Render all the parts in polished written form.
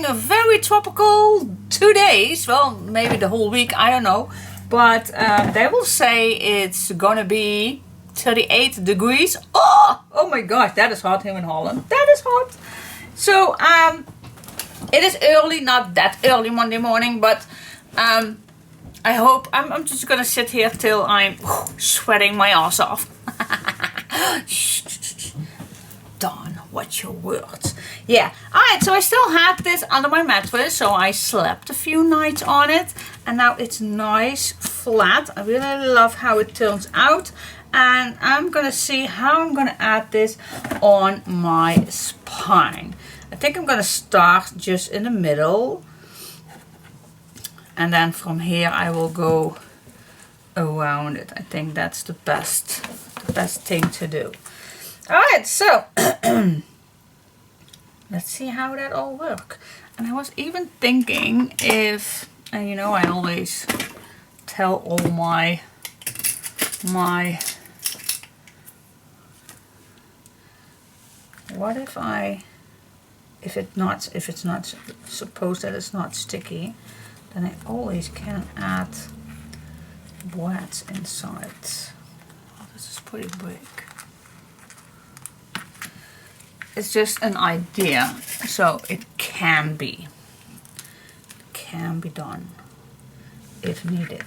having a very tropical 2 days. Well, maybe the whole week, I don't know. But they will say it's gonna be 38 degrees. Oh my gosh, that is hot here in Holland. That is hot. So it is early, not that early Monday morning, but I hope I'm just gonna sit here till I'm sweating my ass off. Dawn, watch your words. Yeah, alright, so I still had this under my mattress, so I slept a few nights on it, and now it's nice, flat. I really love how it turns out, and I'm gonna see how I'm gonna add this on my spine. I think I'm gonna start just in the middle, and then from here I will go around it. I think that's the best thing to do. Alright, so let's see how that all works. And I was even thinking if, and you know I always tell all my what if it's not supposed that it's not sticky, then I always can add brads inside. Oh, this is pretty big. It's just an idea, so it can be done if needed.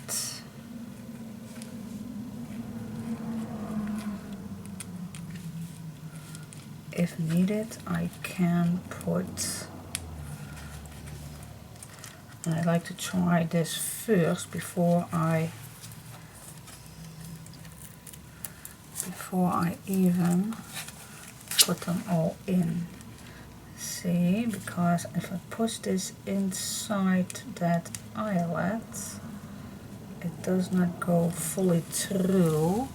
If needed, I can put, and I like to try this first before I even put them all in. See, because if I push this inside that eyelet, it does not go fully through,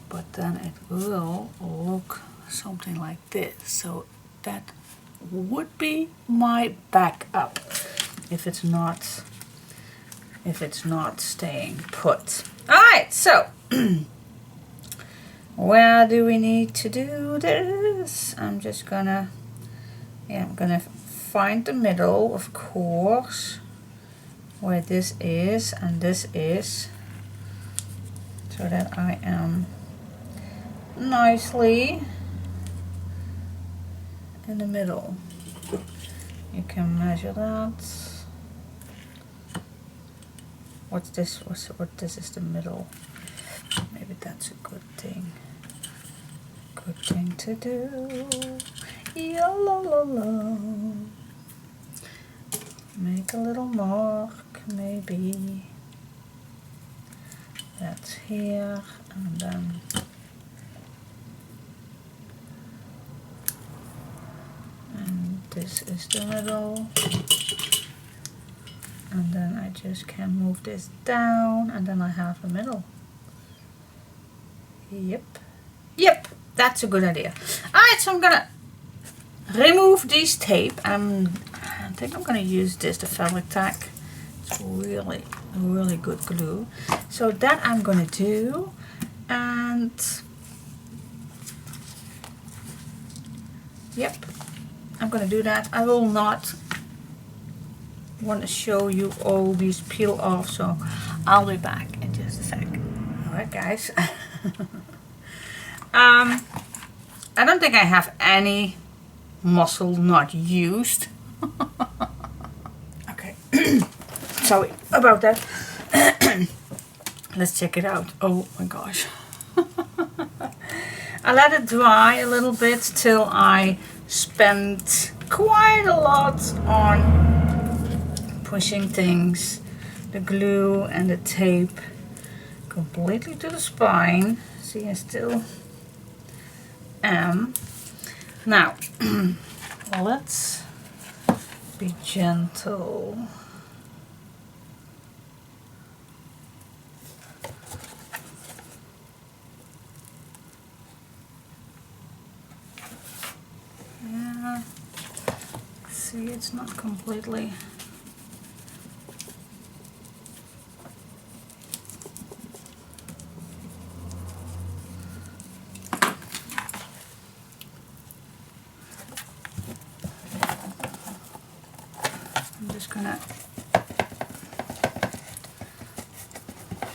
but then it will look something like this. So that would be my backup if it's not staying put. Alright, so where do we need to do this? I'm just gonna, I'm gonna find the middle, of course, where this is and this is, so that I am nicely in the middle. You can measure that. What's this? What this is the middle. Maybe that's a good thing. Good thing to do. Yo-la-la-la. Make a little mark, maybe. That's here, and then this is the middle. And then I just can move this down, and then I have a middle. Yep, that's a good idea. Alright, so I'm gonna remove this tape. I think I'm gonna use this, the fabric tack. It's really good glue. So that I'm gonna do, and yep, I'm gonna do that. I will not want to show you all these peel off, so I'll be back in just a second. Alright guys. I don't think I have any muscle not used. Okay. Sorry about that. Let's check it out. Oh my gosh. I let it dry a little bit till I spent quite a lot on pushing things, the glue and the tape completely to the spine. See, I still am. Now, let's be gentle. Yeah, see, it's not completely. just gonna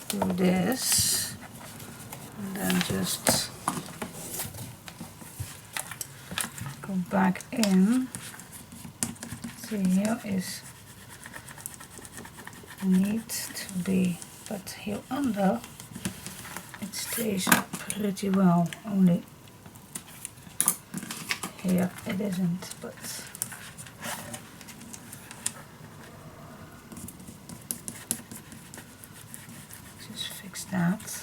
do this and then just go back in. See, here is neat to be, but here under it stays pretty well, only here it isn't, but just fix that.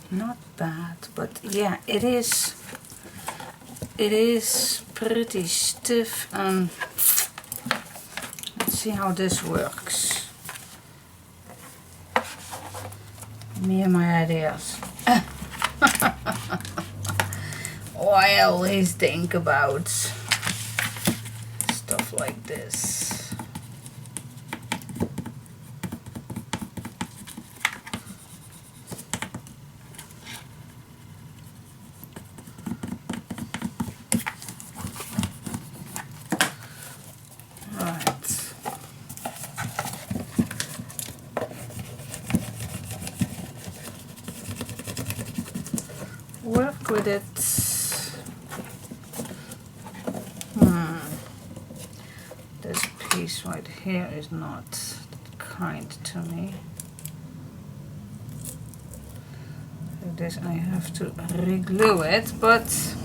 Not bad, but yeah, it is pretty stiff, and let's see how this works. Me and my ideas. Oh, I always think about stuff like this. Work with it. This piece right here is not kind to me. So this I have to re-glue it, but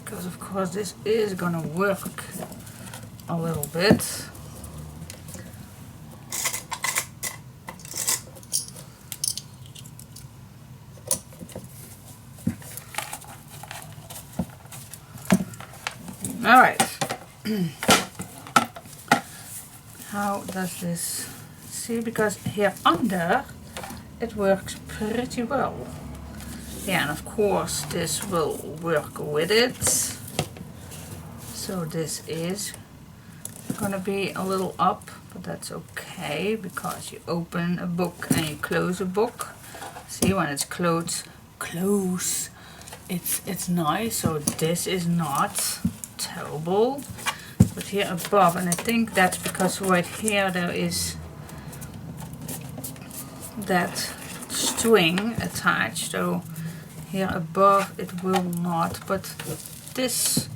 because of course this is gonna work a little bit. All right. How does this see? Because here under it works pretty well. Yeah, and of course this will work with it. So this is gonna be a little up, but that's okay because you open a book and you close a book. See, when it's close, it's nice. So this is not terrible. But here above, and I think that's because right here there is that string attached. So here above it will not, but this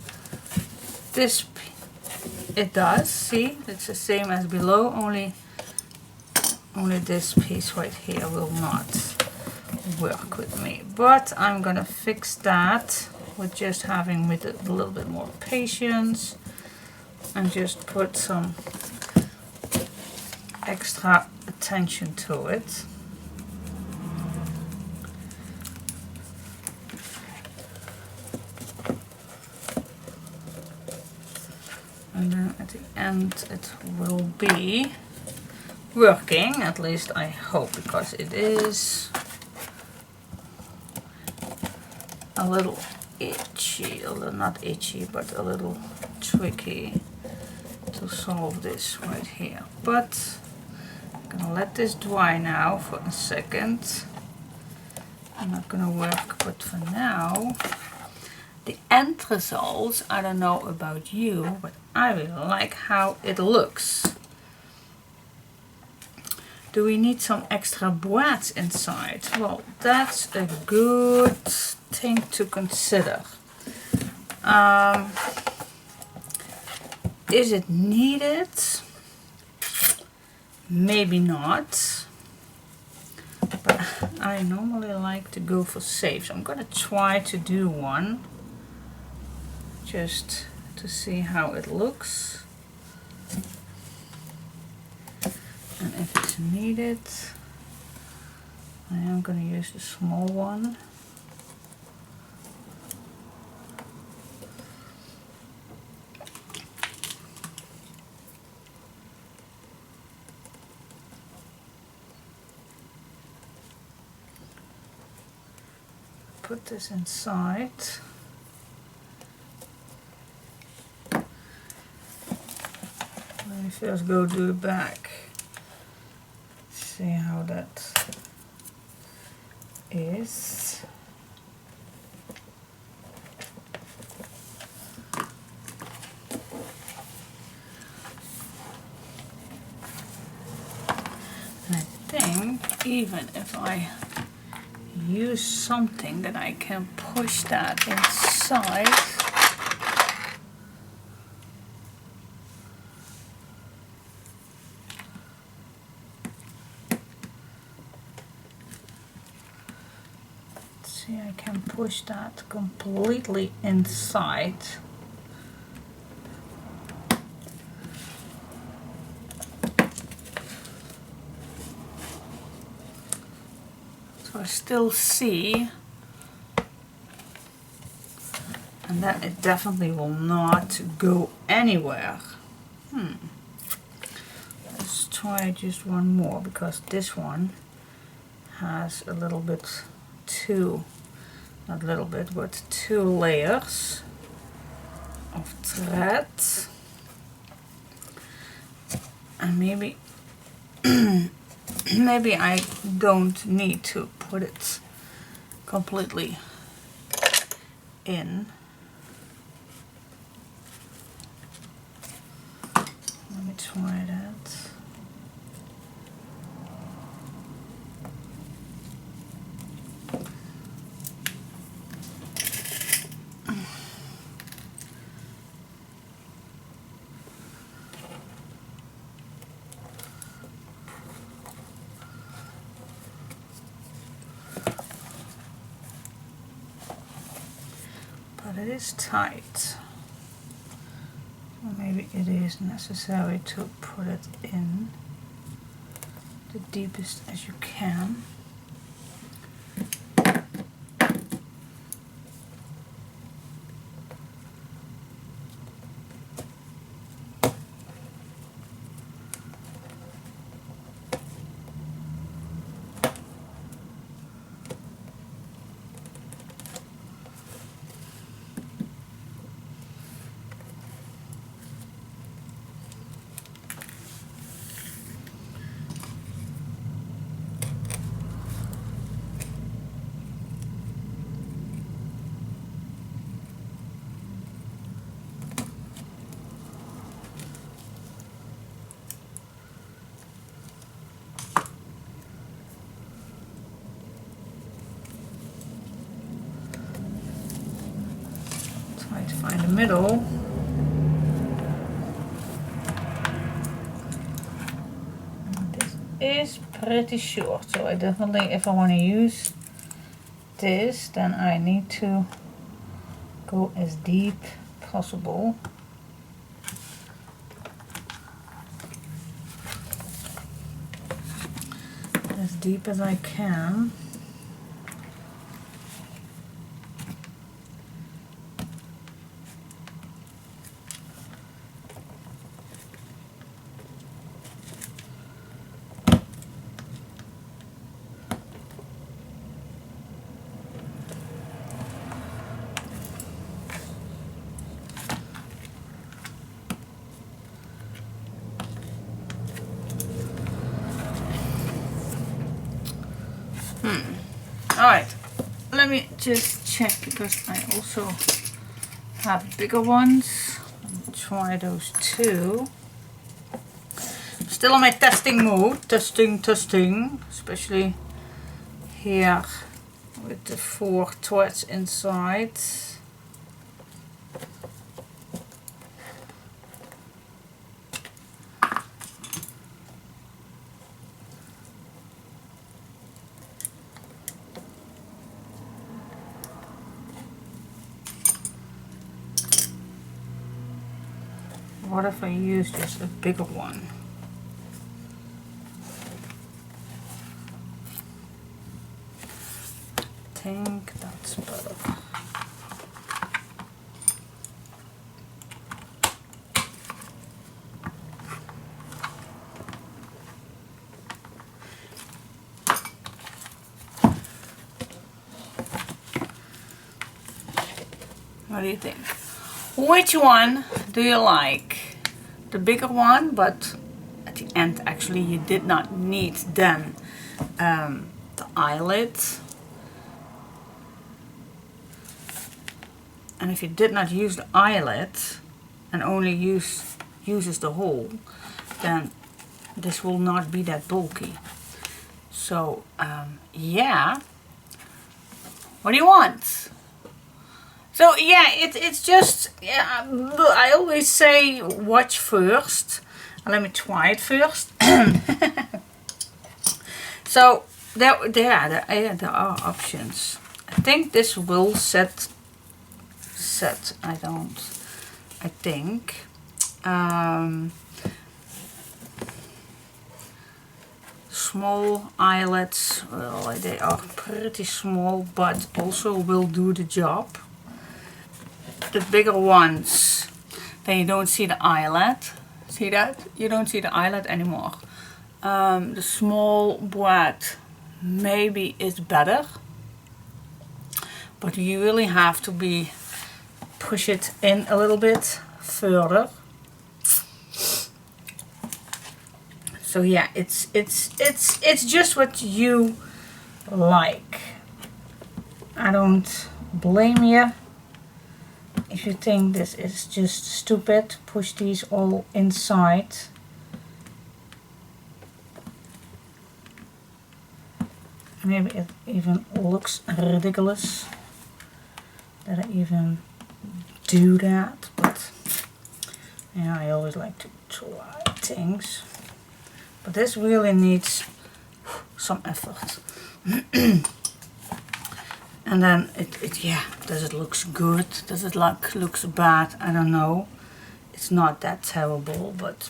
it does. See, it's the same as below, only this piece right here will not work with me. But I'm gonna fix that with just having with it a little bit more patience and just put some extra attention to it. And then at the end it will be working, at least I hope, because it is a little itchy, a little, not itchy, but a little tricky to solve this right here. But I'm gonna let this dry now for a second. I'm not gonna work, but for now, the end results, I don't know about you, but I really like how it looks. Do we need some extra boîtes inside? Well, that's a good thing to consider. Is it needed? Maybe not. But I normally like to go for safe, so I'm gonna try to do one just to see how it looks. And if it's needed, I am going to use the small one. Put this inside. Let me first go to the back. See how that is. And I think even if I use something, that I can push that inside. See, I can push that completely inside. So I still see, and that it definitely will not go anywhere. Let's try just one more, because this one has a little bit two, not a little bit, but two layers of thread. And maybe maybe I don't need to put it completely in. Let me try that. But it is tight. Or maybe it is necessary to put it in the deepest as you can. Try to find the middle. Is pretty short, so I definitely, if I want to use this, then I need to go as deep possible. As deep as I can. Alright, let me just check, because I also have bigger ones. Let me try those two. Still on my testing mode, testing, especially here with the 4 threads inside. What if I use just a bigger one? think that's better. What do you think? Which one do you like? The bigger one, but at the end actually you did not need then the eyelid. And if you did not use the eyelid and only uses the hole, then this will not be that bulky. So yeah, what do you want? So yeah, it's just, yeah, I always say watch first. Let me try it first. So there are options. I think this will set. I think. Small eyelets, well, they are pretty small, but also will do the job. The bigger ones, then you don't see the eyelet. See that? You don't see the eyelet anymore. The small boîte maybe is better, but you really have to push it in a little bit further. So yeah, it's just what you like. I don't blame you. If you think this is just stupid, push these all inside. Maybe it even looks ridiculous that I even do that, but yeah, I always like to try things. But this really needs some effort. And then yeah, does it looks good? Does it looks bad? I don't know. It's not that terrible, but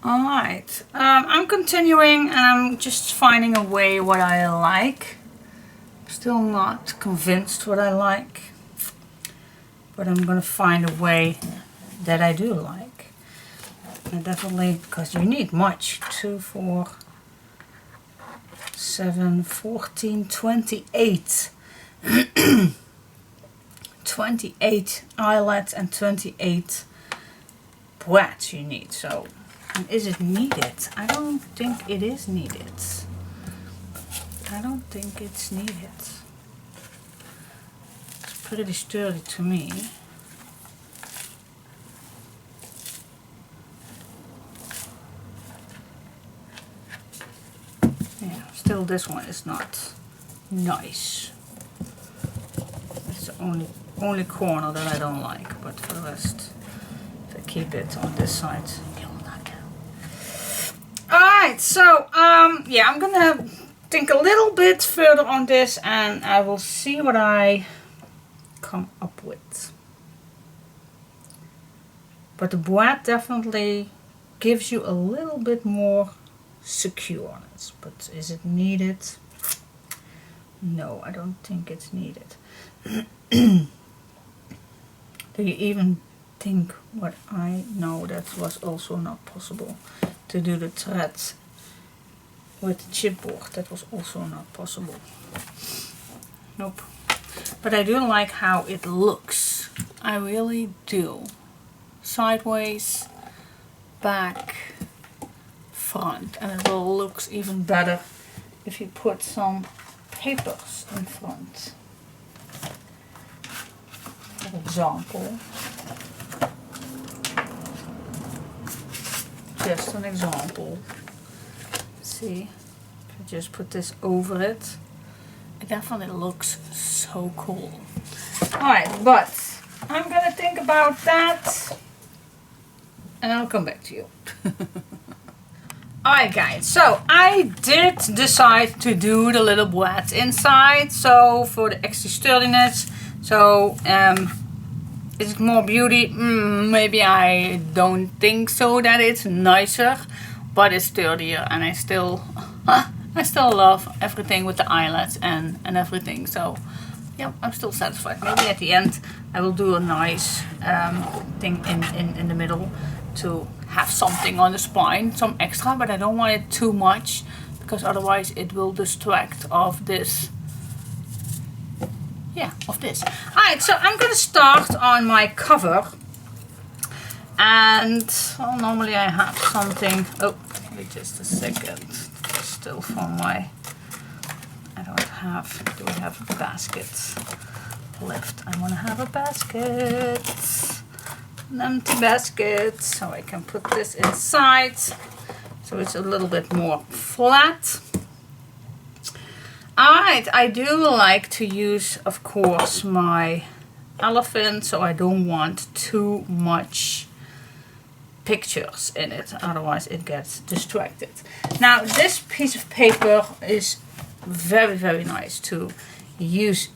alright. I'm continuing and I'm just finding a way what I like. I'm still not convinced what I like, but I'm gonna find a way that I do like. And definitely, because you need much. 2, 4, 7, 14, 28. 28 eyelets and 28 boîtes you need. So, and is it needed? I don't think it is needed. I don't think it's needed. It's pretty sturdy to me. Yeah, still this one is not nice. It's the only corner that I don't like, but for the rest, if I keep it on this side, you will not go. Alright, so yeah, I'm gonna think a little bit further on this and I will see what I come up with. But the boîte definitely gives you a little bit more secureness, but is it needed? No, I don't think it's needed. Do you even think what I know? That was also not possible to do the threads with the chipboard. That was also not possible. Nope. But I do like how it looks. I really do. Sideways, back, front, and it will look even better if you put some papers in front. For example, just an example. See, if you just put this over it, it definitely looks so cool. Alright, but I'm gonna think about that and I'll come back to you. Alright guys, so I did decide to do the little boîte inside, so for the extra sturdiness. So is it more beauty? Maybe I don't think so that it's nicer, but it's sturdier and I still I still love everything with the eyelets and everything. So yeah, I'm still satisfied. Maybe at the end I will do a nice thing in the middle to have something on the spine, some extra, but I don't want it too much because otherwise it will distract of this. Yeah, of this. Alright, so I'm gonna start on my cover. And well, normally I have something. Oh, wait just a second. Still from my. I don't have. Do I have a basket left? I want to have a basket. An empty basket. So I can put this inside. So it's a little bit more flat. Alright, I do like to use, of course, my elephant. So I don't want too much pictures in it, otherwise it gets distracted. Now this piece of paper is very nice to use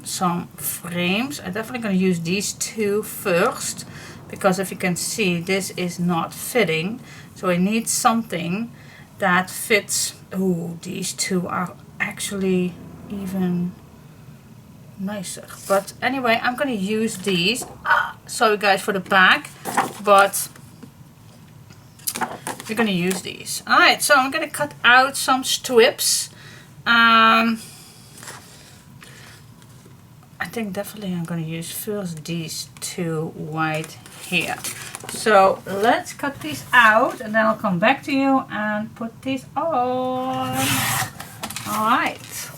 some frames. I'm definitely going to use these two first because if you can see this is not fitting, so I need something that fits. Oh, these two are actually even nicer, but anyway I'm going to use these. Sorry guys for the back, but we're going to use these. Alright, so I'm going to cut out some strips. I think definitely I'm going to use first these two right here. So let's cut these out and then I'll come back to you and put these on. Alright.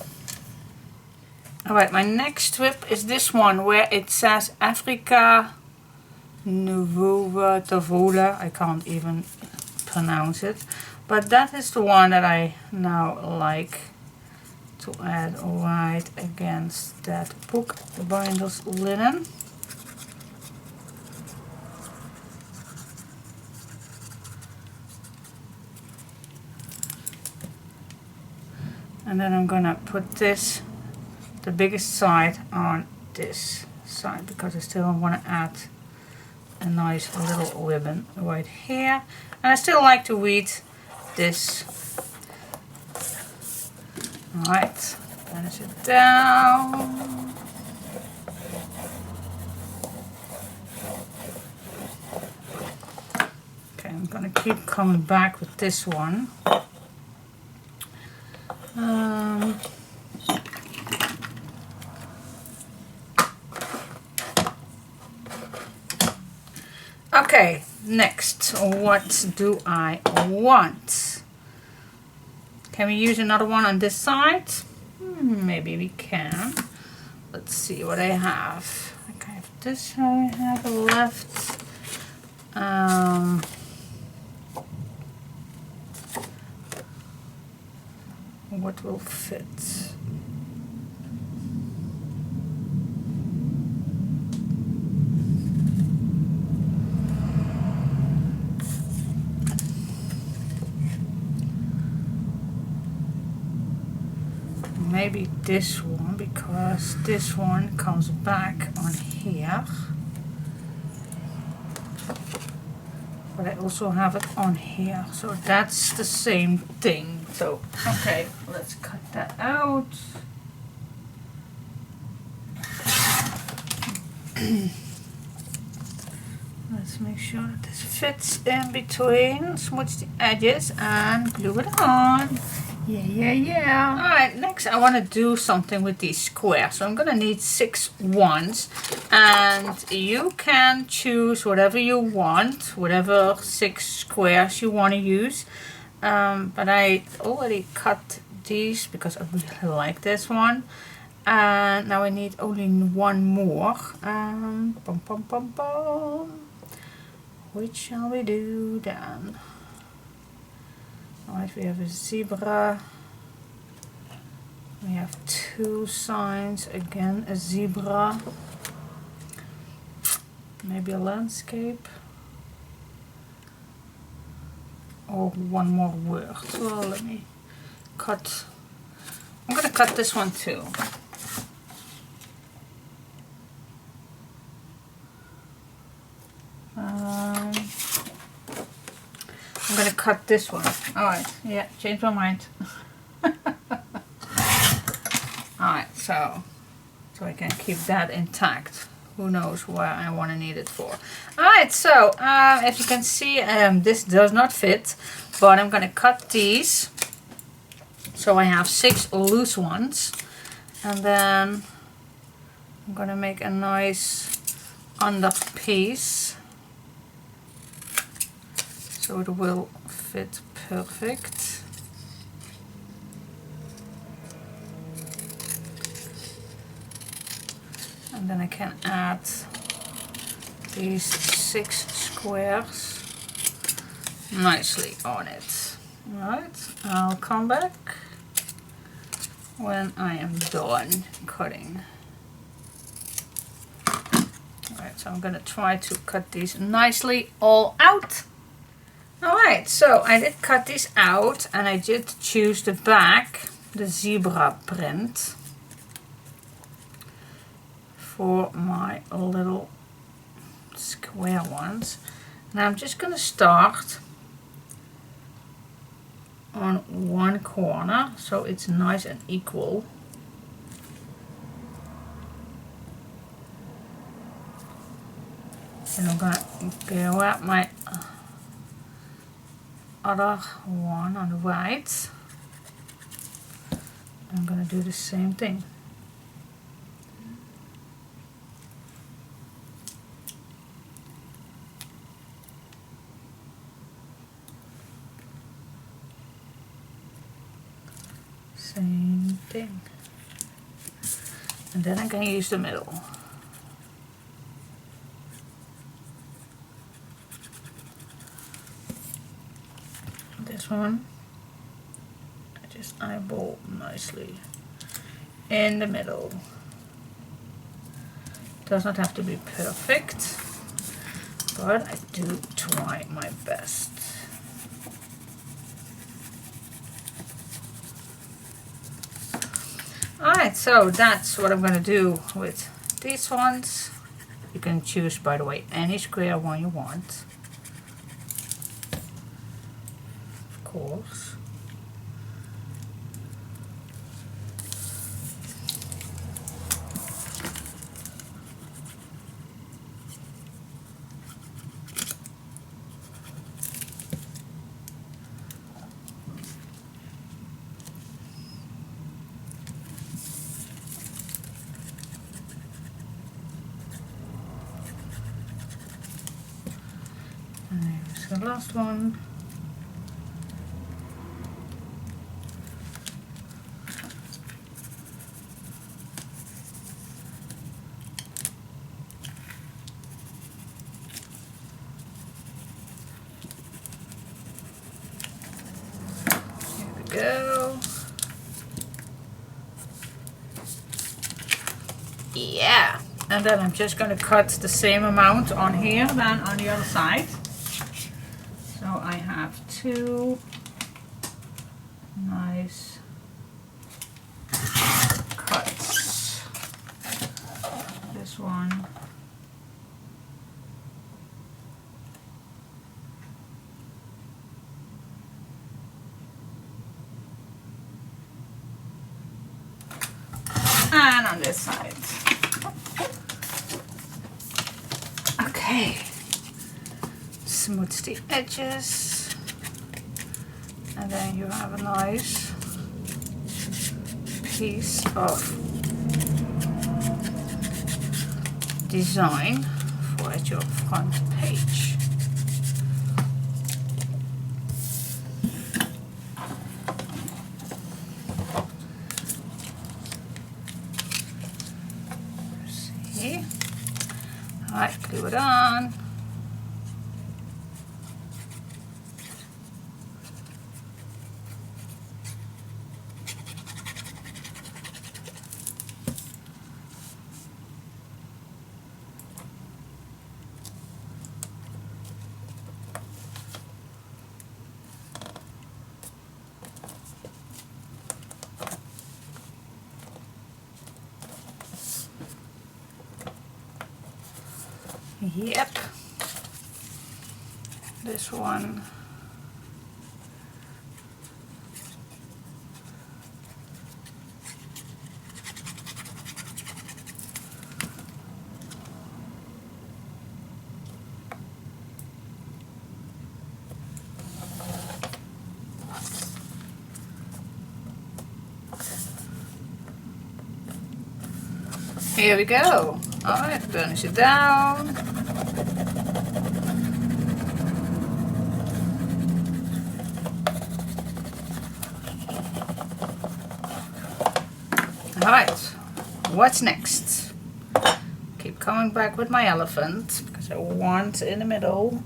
Alright, my next strip is this one where it says Africa Nouveau Tavola. I can't even pronounce it, but that is the one that I now like to add right against that book binder's linen. And then I'm gonna put this, the biggest side, on this side because I still want to add a nice little ribbon right here. And I still like to read this. Alright, finish it down. Okay, I'm gonna keep coming back with this one. Okay, next, what do I want? Can we use another one on this side? Maybe we can. Let's see what I have. Okay, I have this I have left. What will fit? Maybe this one, because this one comes back on here. But I also have it on here, so that's the same thing. So, okay, let's cut that out. Let's make sure that this fits in between, smooth the edges and glue it on. Yeah. Alright, next I want to do something with these squares. So I'm going to need 6 ones. And you can choose whatever you want, whatever 6 squares you want to use. But I already cut these because I really like this one. And now I need only one more. Which shall we do then? Alright, we have a zebra. We have 2 signs, again a zebra. Maybe a landscape. Or one more word. Well, let me cut. I'm gonna cut this one too. I'm gonna cut this one. Alright, yeah, change my mind. so I can keep that intact. Who knows where I want to need it for. Alright, so as you can see, this does not fit, but I'm going to cut these. So I have 6 loose ones, and then I'm going to make a nice under piece so it will fit perfect. And then I can add these 6 squares nicely on it. Right, I'll come back when I am done cutting. Alright, so I'm gonna try to cut these nicely all out. Alright, so I did cut these out, and I did choose the back, the zebra print, for my little square ones. Now I'm just gonna start on one corner so it's nice and equal. And I'm gonna go at my other one on the right. I'm gonna do the same thing. Same thing. And then I'm going to use the middle. This one, I just eyeball nicely in the middle. Does not have to be perfect, but I do try my best. Alright, so that's what I'm going to do with these ones. You can choose, by the way, any square one you want. Of course. And here's the last one. Here we go. Yeah. And then I'm just going to cut the same amount on here than on the other side. So I have 2 nice cuts. This one. And on this side. Okay. Smooth the edges, and then you have a nice piece of design for your front page. See? Alright, glue it on. Yep, this one. Here we go. Alright, burnish it down. Alright, what's next? Keep coming back with my elephant because I want in the middle.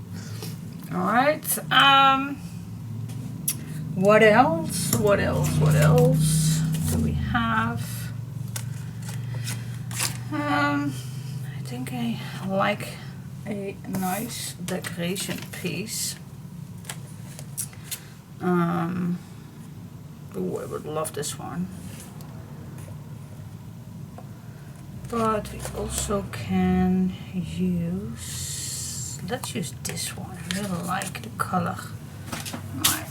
Alright, what else? What else do we have? I think I like a nice decoration piece. Ooh, I would love this one. But we also can use, let's use this one. I really like the color. Right.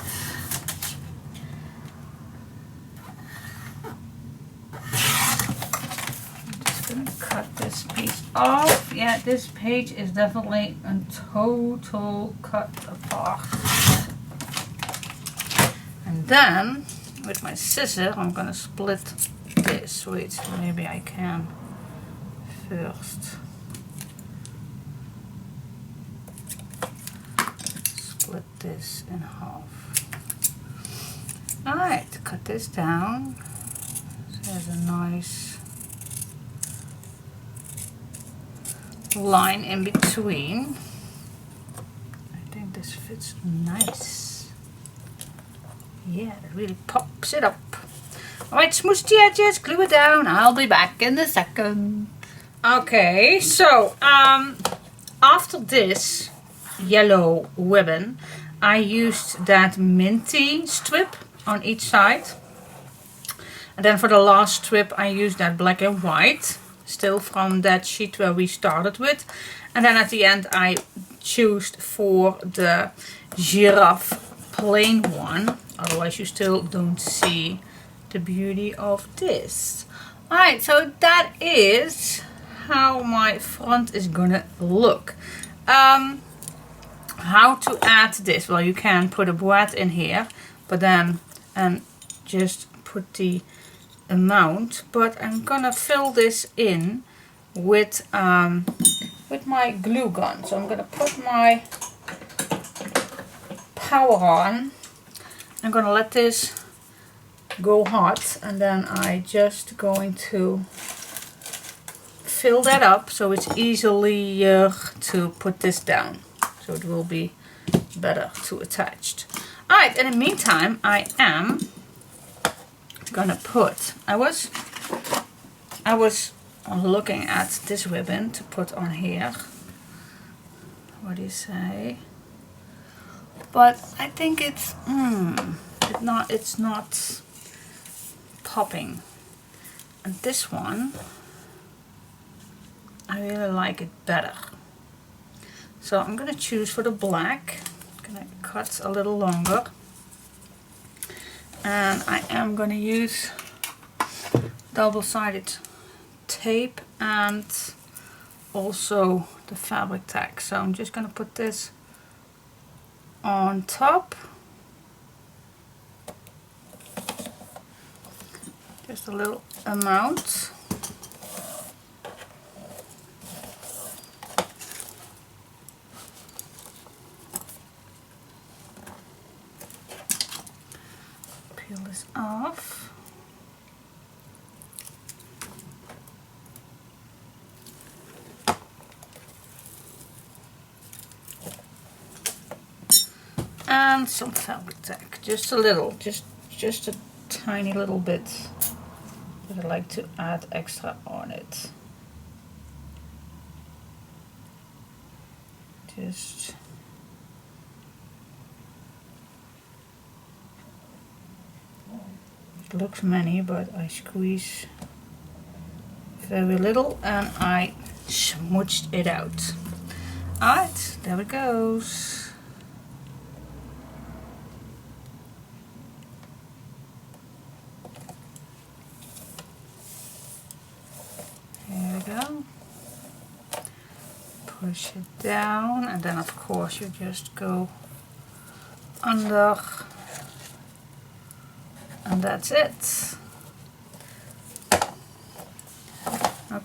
I'm just gonna cut this piece off. Yeah, this page is definitely a total cut apart. And then with my scissor I'm gonna split this. Wait, maybe I can first. Split this in half. Alright, cut this down. So there's a nice line in between. I think this fits nice. Yeah, it really pops it up. Alright, smooth the edges, glue it down. I'll be back in a second. Okay, so after this yellow ribbon, I used that minty strip on each side. And then for the last strip I used that black and white, still from that sheet where we started with. And then at the end I chose for the giraffe plain one, otherwise you still don't see the beauty of this. Alright, so that is how my front is gonna look. How to add this? Well, you can put a boîte in here, but then just put the amount. But I'm gonna fill this in with my glue gun. So I'm gonna put my power on. I'm gonna let this go hot, and then I just going to fill that up so it's easier to put this down, so it will be better to attach. Alright, in the meantime I am gonna put, I was looking at this ribbon to put on here. What do you say? But I think it's not popping. And this one, I really like it better. So I'm gonna choose for the black. I'm gonna cut a little longer. And I am gonna use double-sided tape and also the fabric tag. So I'm just gonna put this on top. Just a little amount. Peel this off. And some fabric tack, just a little, just a tiny little bit. But I like to add extra on it. Just it looks many, but I squeeze very little and I smooched it out. Alright, there it goes. Here we go. Push it down, and then of course you just go under, and that's it.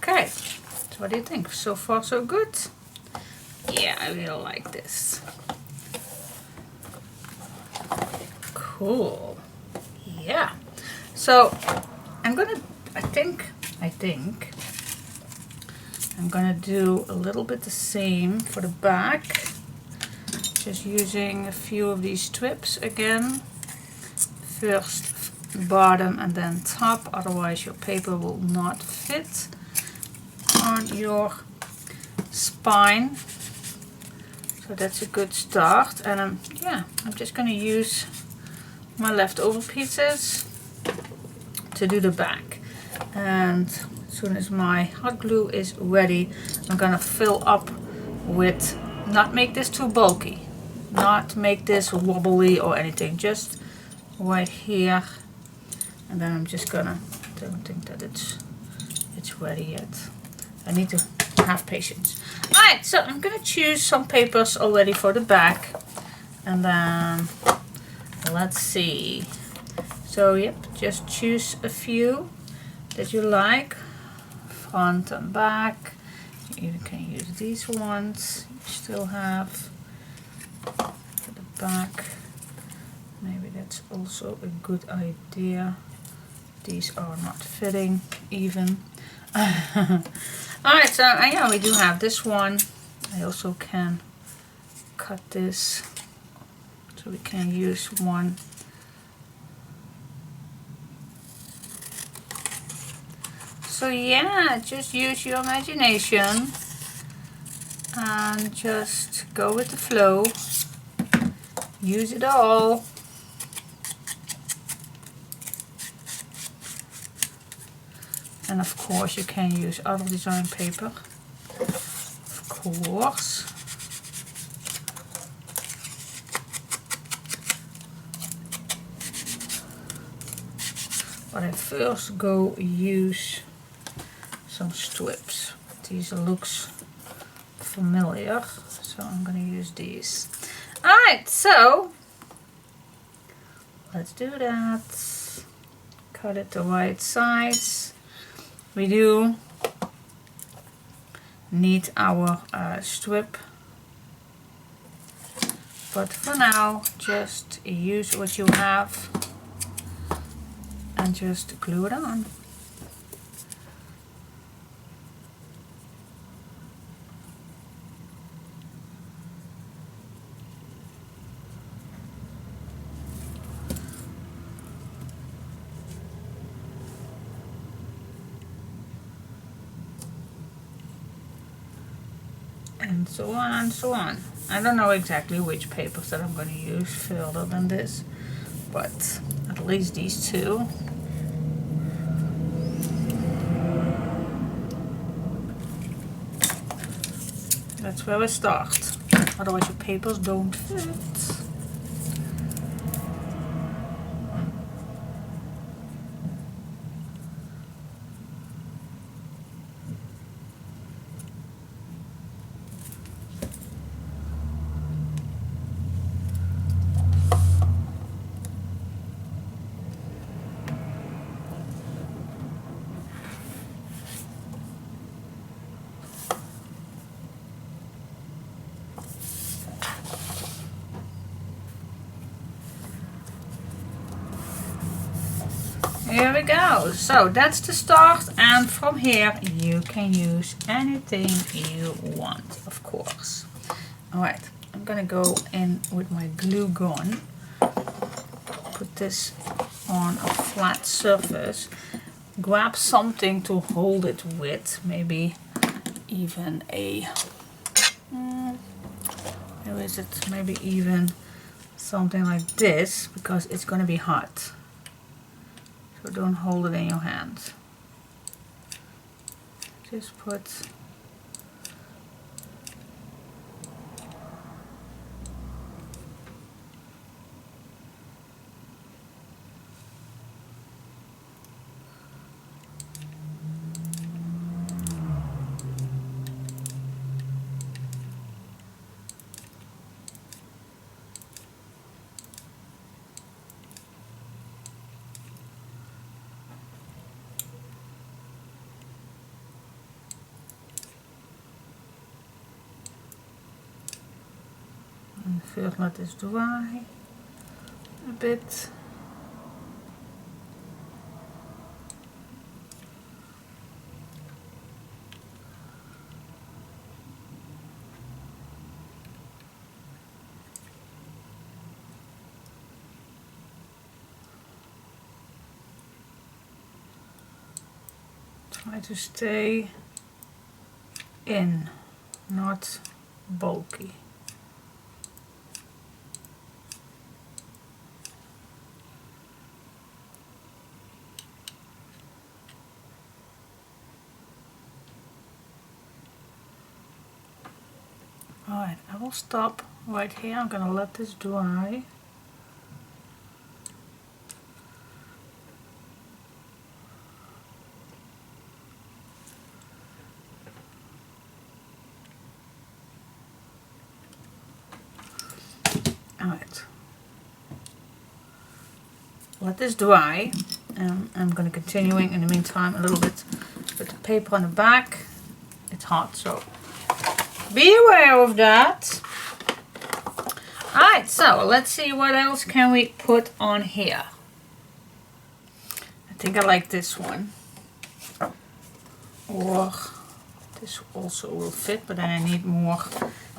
Okay, so what do you think? So far so good? Yeah, I really like this. Cool. Yeah. So I'm gonna, I think I'm gonna do a little bit the same for the back. Just using a few of these strips again. First bottom and then top, otherwise your paper will not fit on your spine. So that's a good start. And yeah, I'm just gonna use my leftover pieces to do the back. And as soon as my hot glue is ready, I'm gonna fill up with, not make this too bulky, not make this wobbly or anything, just right here. And then I'm just gonna, don't think that it's ready yet. I need to have patience. Alright, so I'm gonna choose some papers already for the back. And then let's see. So yep, just choose a few that you like, front and back. You can use these ones you still have for the back. Maybe that's also a good idea. These are not fitting even. Alright, so yeah, we do have this one. I also can cut this so we can use one. So yeah, just use your imagination and just go with the flow. Use it all. And of course you can use other design paper. Of course. But I first go use some strips. These looks familiar, so I'm gonna use these. Alright, so let's do that. Cut it the right size. We do need our strip, but for now just use what you have and just glue it on. And so on and so on. I don't know exactly which papers that I'm going to use further than this, but at least these two. That's where we start. Otherwise your papers don't fit. Here we go. So that's the start, and from here you can use anything you want, of course. Alright, I'm gonna go in with my glue gun. Put this on a flat surface. Grab something to hold it with, maybe even a, where is it? Maybe even something like this, because it's gonna be hot. So don't hold it in your hand. Just put first let this dry a bit. Try to stay in, not bulky. Alright, I will stop right here. I'm gonna let this dry. Alright, let this dry, and I'm going to continuing in the meantime a little bit with the paper on the back. It's hot, so be aware of that. Alright, so let's see what else can we put on here. I think I like this one, or this also will fit, but then I need more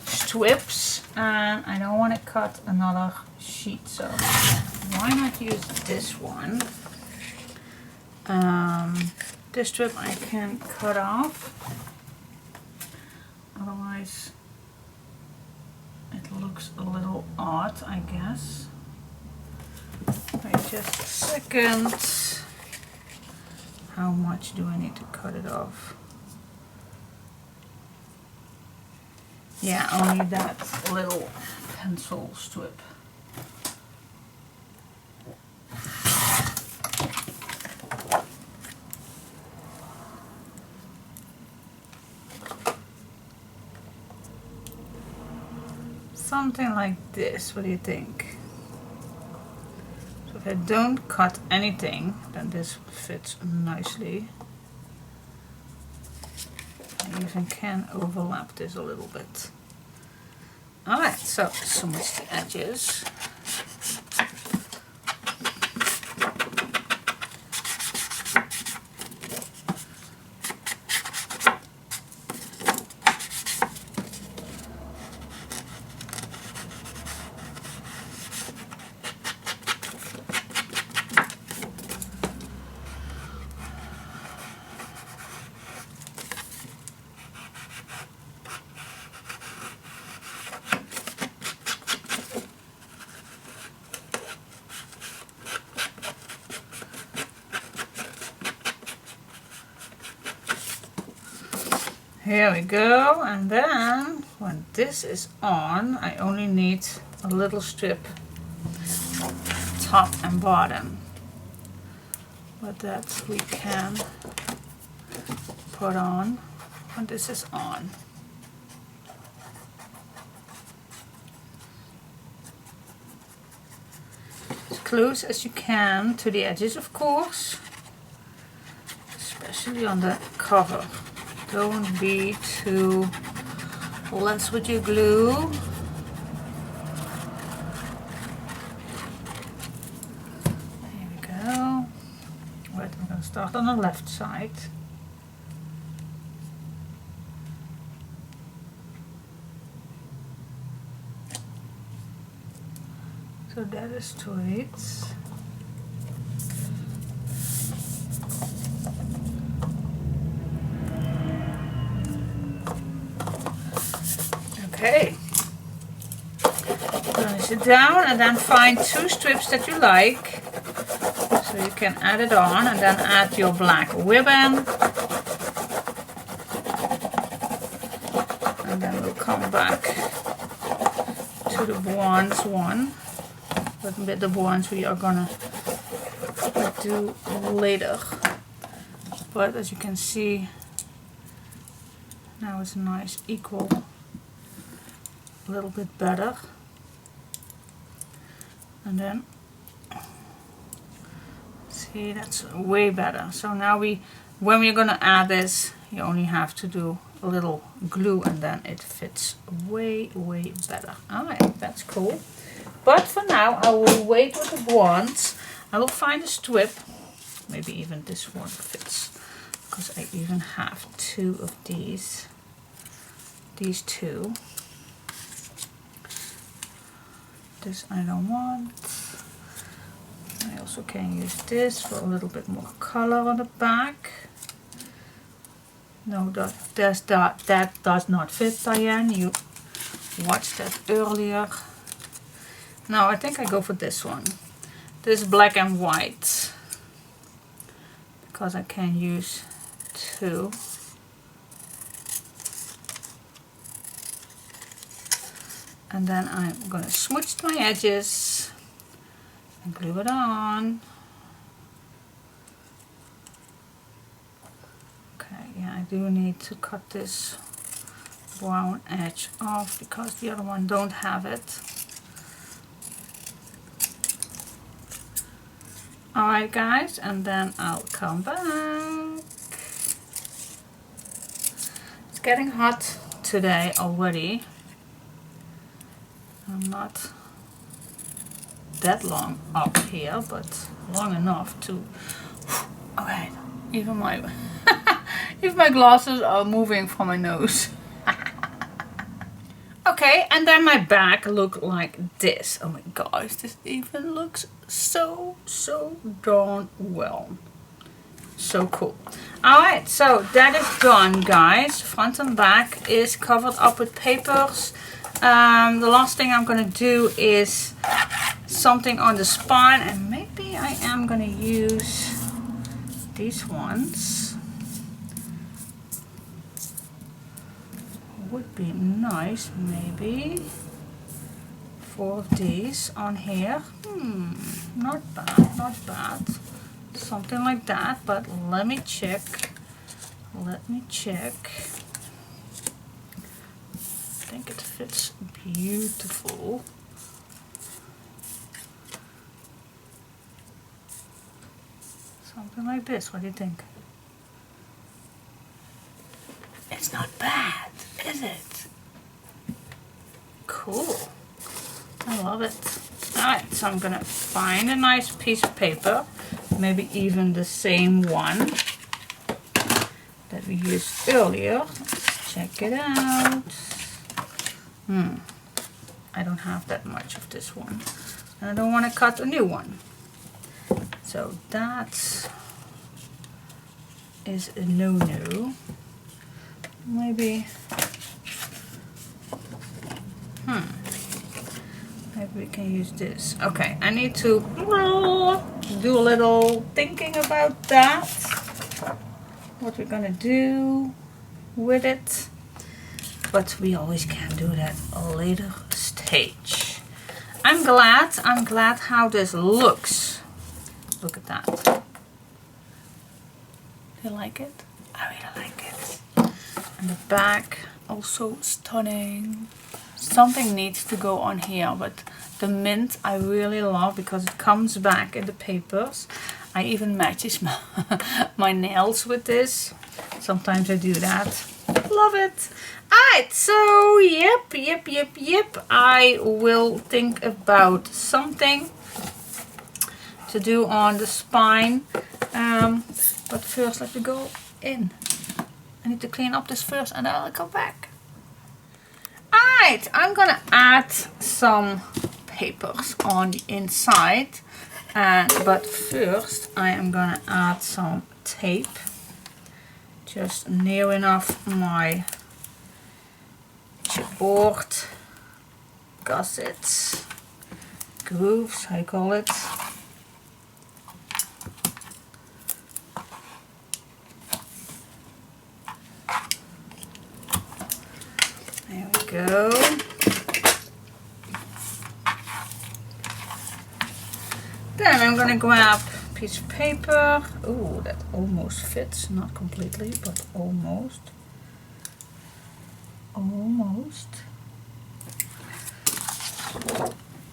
strips and I don't want to cut another sheet, so why not use this one. This strip I can cut off, otherwise it looks a little odd, I guess. Wait just a second. How much do I need to cut it off? Yeah, only that little pencil strip. Something like this, what do you think? So if I don't cut anything, then this fits nicely. I even can overlap this a little bit. Alright, so smooth the edges. Here we go, and then when this is on, I only need a little strip top and bottom, but that we can put on when this is on. As close as you can to the edges, of course, especially on the cover. Don't be too less with your glue. Here we go. Right, I'm going to start on the left side. So that is straight. Okay, finish it down and then find two strips that you like, so you can add it on, and then add your black ribbon, and then we'll come back to the bronze one, but the bronze we are gonna do later. But as you can see, now it's a nice equal. A little bit better, and then see, that's way better. So now when we're gonna add this, you only have to do a little glue and then it fits way better. Alright, that's cool. But for now I will wait with the wands. I will find a strip. Maybe even this one fits, because I even have two of these. These two. This I don't want. I also can use this for a little bit more color on the back. No, that does not fit, Diane. You watched that earlier. No, I think I go for this one. This black and white. Because I can use two. And then I'm going to smooch my edges and glue it on. Okay, yeah, I do need to cut this brown edge off because the other one don't have it. Alright guys, and then I'll come back. It's getting hot today already. I'm not that long up here, but long enough to... Alright, even my even my glasses are moving from my nose. Okay, and then my back looked like this. Oh my gosh, this even looks so darn well. So cool. Alright, so that is done, guys. Front and back is covered up with papers. The last thing I'm going to do is something on the spine, and maybe I am going to use these ones. Would be nice, maybe 4 of these on here. Not bad. Something like that, but let me check. I think it fits beautiful. Something like this, what do you think? It's not bad, is it? Cool. I love it. Alright, so I'm gonna find a nice piece of paper, maybe even the same one that we used earlier. Let's check it out. I don't have that much of this one, and I don't want to cut a new one. So that is a no-no. Maybe maybe we can use this. Okay, I need to do a little thinking about that. What we're gonna do with it. But we always can do that a later stage. I'm glad how this looks. Look at that. Do you like it? I really like it. And the back, also stunning. Something needs to go on here, but the mint I really love because it comes back in the papers. I even matches my nails with this. Sometimes I do that. Love it. Alright, so yep. I will think about something to do on the spine. But first let me go in. I need to clean up this first and then I'll come back. Alright, I'm gonna add some papers on the inside. But first I am gonna add some tape. Just near enough my board, gussets, grooves, I call it. There we go. Then I'm gonna grab a piece of paper. Oh, that almost fits, not completely, but almost. Almost.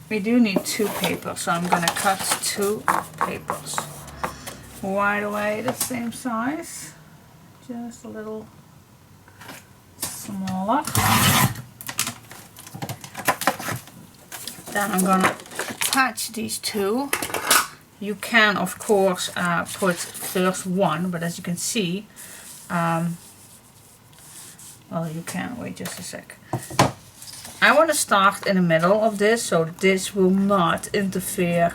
We do need 2 papers, so I'm gonna cut 2 papers right away the same size. Just a little smaller. Then I'm gonna attach these two. You can of course put first one, but as you can see, well, you can, wait just a sec. I want to start in the middle of this, so this will not interfere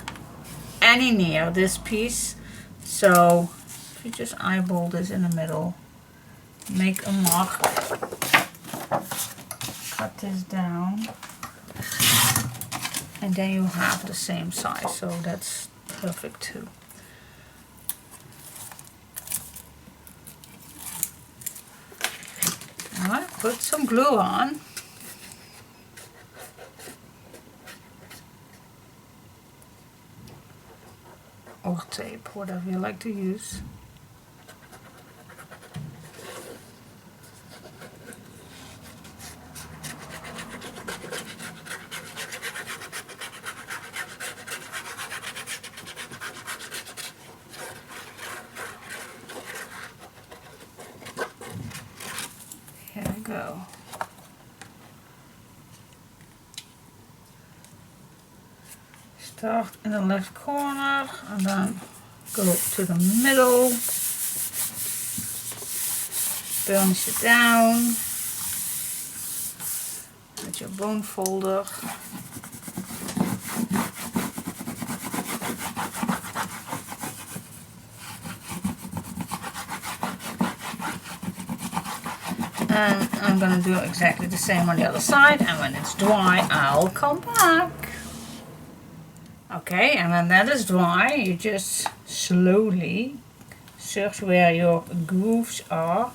any near this piece. So if you just eyeball this in the middle, make a mark, cut this down, and then you have the same size, so that's perfect too. Alright, put some glue on. Or tape, whatever you like to use. Here we go. Start in the left corner and then go to the middle, burnish it down with your bone folder. And I'm going to do exactly the same on the other side, and when it's dry I'll come back. Okay, and when that is dry, you just slowly search where your grooves are.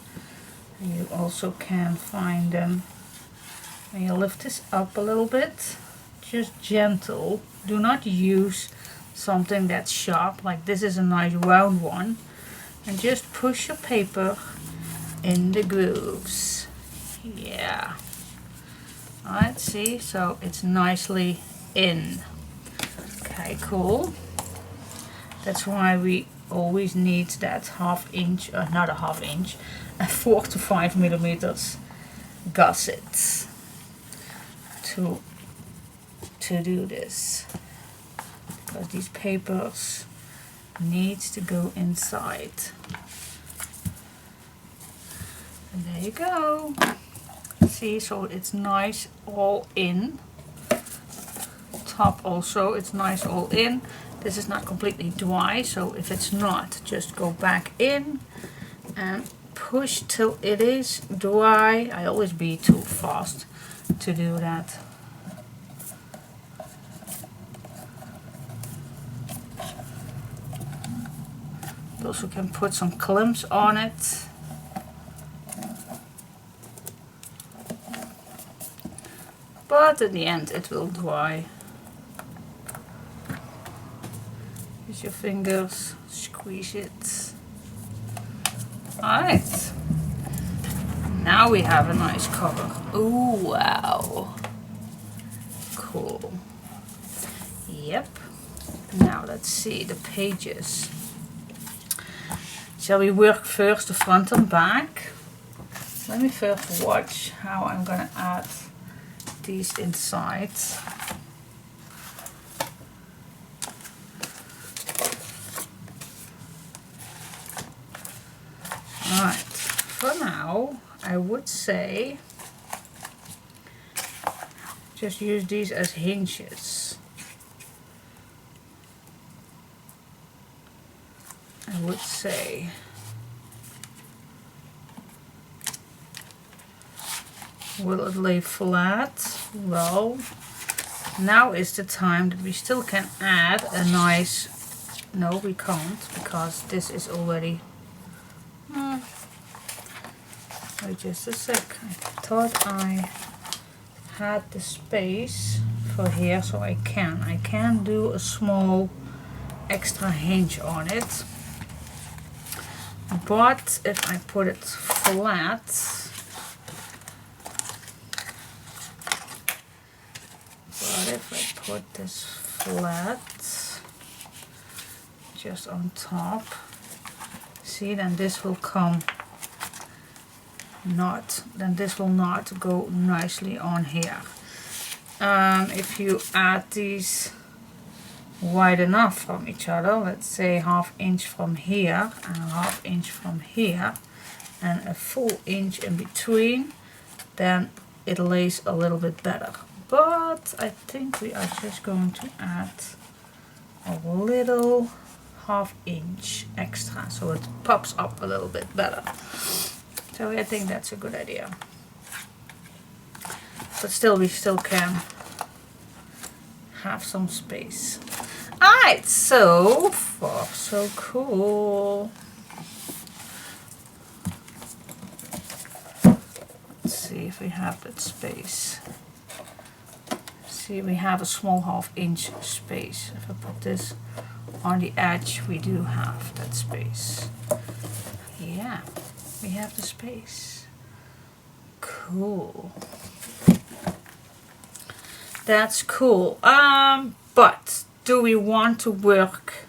You also can find them when you lift this up a little bit. Just gentle. Do not use something that's sharp, like this is a nice round one. And just push your paper in the grooves. Yeah. Alright, see? So it's nicely in. Okay, cool. That's why we always need that half-inch, not a half-inch, a 4 to 5 millimeters gusset to do this, because these papers needs to go inside. And there you go. See, so it's nice all in. Top also, it's nice all in. This is not completely dry, so if it's not, just go back in and push till it is dry. I always be too fast to do that. You also can put some clamps on it. But in the end it will dry. Use your fingers, squeeze it. Alright. Now we have a nice cover. Ooh, wow. Cool. Yep. Now let's see the pages. Shall we work first the front and back? Let me first watch how I'm gonna add these inside. Alright, for now I would say just use these as hinges. I would say. Will it lay flat? Well, now is the time that we still can add a nice, no we can't, because this is already, wait just a sec, I thought I had the space for here, so I can do a small extra hinge on it. But if I put it flat, but if I put this flat just on top, see, then this will come not, then this will not go nicely on here. If you add these wide enough from each other, let's say 1/2 inch from here and 1/2 inch from here and a full inch in between, then it lays a little bit better. But I think we are just going to add a little 1/2 inch extra so it pops up a little bit better. So I think that's a good idea. But still, we still can have some space. Alright, so far so cool. Let's see if we have that space. See, we have a small 1/2 inch space. If I put this on the edge, we do have that space. Yeah, we have the space. Cool. That's cool. But do we want to work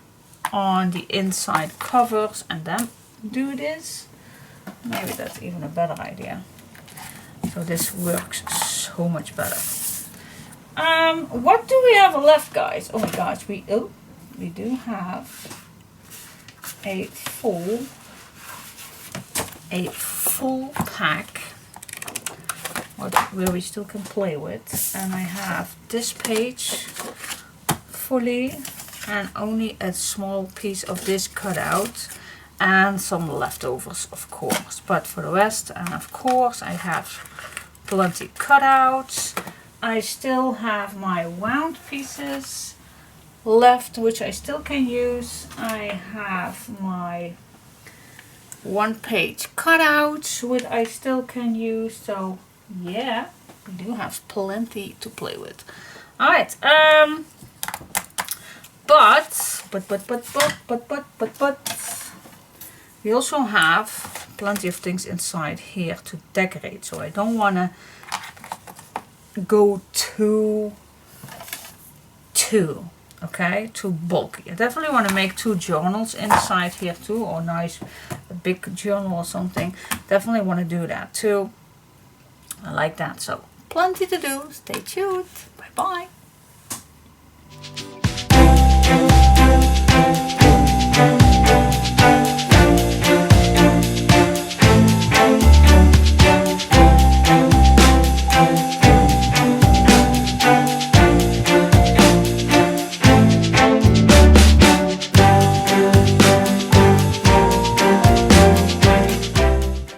on the inside covers and then do this? Maybe that's even a better idea. So this works so much better. What do we have left, guys? Oh my gosh, we do have a full pack where we still can play with, and I have this page fully and only a small piece of this cut out and some leftovers, of course, but for the rest, and of course I have plenty cutouts. I still have my wound pieces left which I still can use. I have my 1-page cutouts which I still can use. So yeah, we do have plenty to play with. Alright, but we also have plenty of things inside here to decorate, so I don't want to go too bulky. I definitely want to make 2 journals inside here too, or a big journal or something. Definitely want to do that too. I like that. So plenty to do. Stay tuned. Bye bye.